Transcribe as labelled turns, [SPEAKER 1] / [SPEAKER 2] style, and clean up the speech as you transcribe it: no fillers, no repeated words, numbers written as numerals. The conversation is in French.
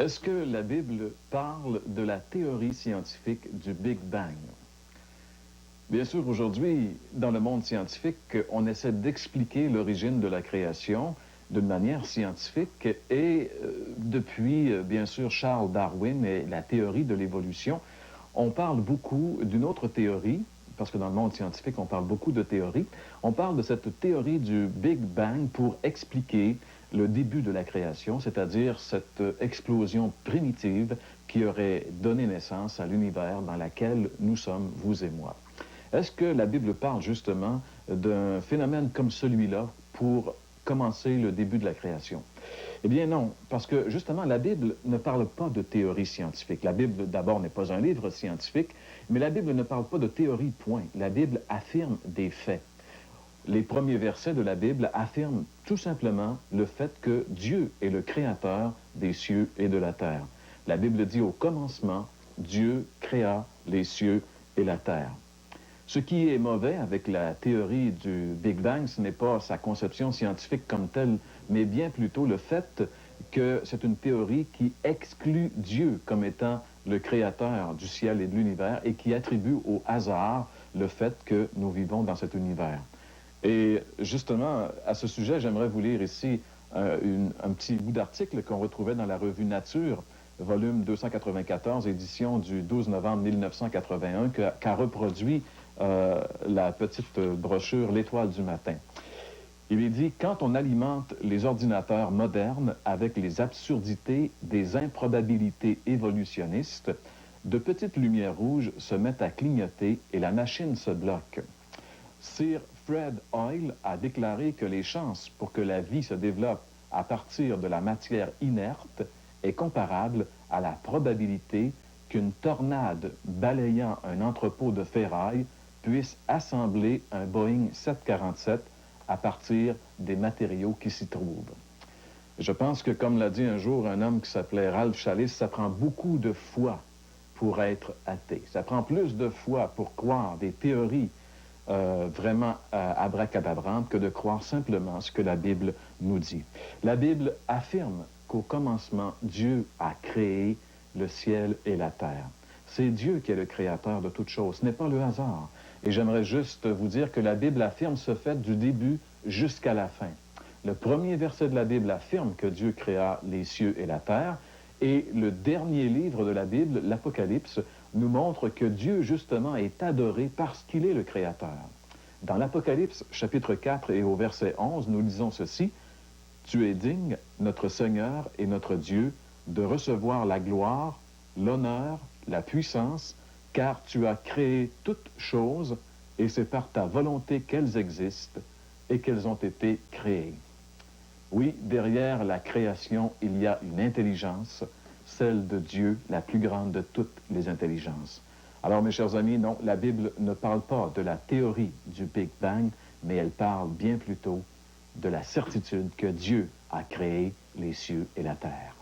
[SPEAKER 1] Est-ce que la Bible parle de la théorie scientifique du Big Bang? Bien sûr, aujourd'hui, dans le monde scientifique, on essaie d'expliquer l'origine de la création d'une manière scientifique et depuis, bien sûr, Charles Darwin et la théorie de l'évolution, on parle beaucoup d'une autre théorie, parce que dans le monde scientifique, on parle beaucoup de théories. On parle de cette théorie du Big Bang pour expliquer le début de la création, c'est-à-dire cette explosion primitive qui aurait donné naissance à l'univers dans lequel nous sommes, vous et moi. Est-ce que la Bible parle justement d'un phénomène comme celui-là pour commencer le début de la création? Eh bien non, parce que justement la Bible ne parle pas de théorie scientifique. La Bible d'abord n'est pas un livre scientifique, mais la Bible ne parle pas de théorie, point. La Bible affirme des faits. Les premiers versets de la Bible affirment tout simplement le fait que Dieu est le créateur des cieux et de la terre. La Bible dit au commencement, Dieu créa les cieux et la terre. Ce qui est mauvais avec la théorie du Big Bang, ce n'est pas sa conception scientifique comme telle, mais bien plutôt le fait que c'est une théorie qui exclut Dieu comme étant le créateur du ciel et de l'univers et qui attribue au hasard le fait que nous vivons dans cet univers. Et justement, à ce sujet, j'aimerais vous lire ici un petit bout d'article qu'on retrouvait dans la revue Nature, volume 294, édition du 12 novembre 1981, qu'a reproduit la petite brochure L'Étoile du matin. Il est dit, quand on alimente les ordinateurs modernes avec les absurdités des improbabilités évolutionnistes, de petites lumières rouges se mettent à clignoter et la machine se bloque. Sir Fred Hoyle a déclaré que les chances pour que la vie se développe à partir de la matière inerte est comparable à la probabilité qu'une tornade balayant un entrepôt de ferraille puisse assembler un Boeing 747 à partir des matériaux qui s'y trouvent. Je pense que, comme l'a dit un jour un homme qui s'appelait Ralph Challis, ça prend beaucoup de foi pour être athée. Ça prend plus de foi pour croire des théories vraiment abracadabrantes que de croire simplement ce que la Bible nous dit. La Bible affirme qu'au commencement, Dieu a créé le ciel et la terre. C'est Dieu qui est le créateur de toutes choses, ce n'est pas le hasard. Et j'aimerais juste vous dire que la Bible affirme ce fait du début jusqu'à la fin. Le premier verset de la Bible affirme que Dieu créa les cieux et la terre, et le dernier livre de la Bible, l'Apocalypse, nous montre que Dieu, justement, est adoré parce qu'il est le Créateur. Dans l'Apocalypse, chapitre 4 et au verset 11, nous lisons ceci, « Tu es digne, notre Seigneur et notre Dieu, de recevoir la gloire, l'honneur, la puissance, car tu as créé toutes choses, et c'est par ta volonté qu'elles existent et qu'elles ont été créées. » Oui, derrière la création, il y a une intelligence, celle de Dieu, la plus grande de toutes les intelligences. Alors, mes chers amis, non, la Bible ne parle pas de la théorie du Big Bang, mais elle parle bien plutôt de la certitude que Dieu a créé les cieux et la terre.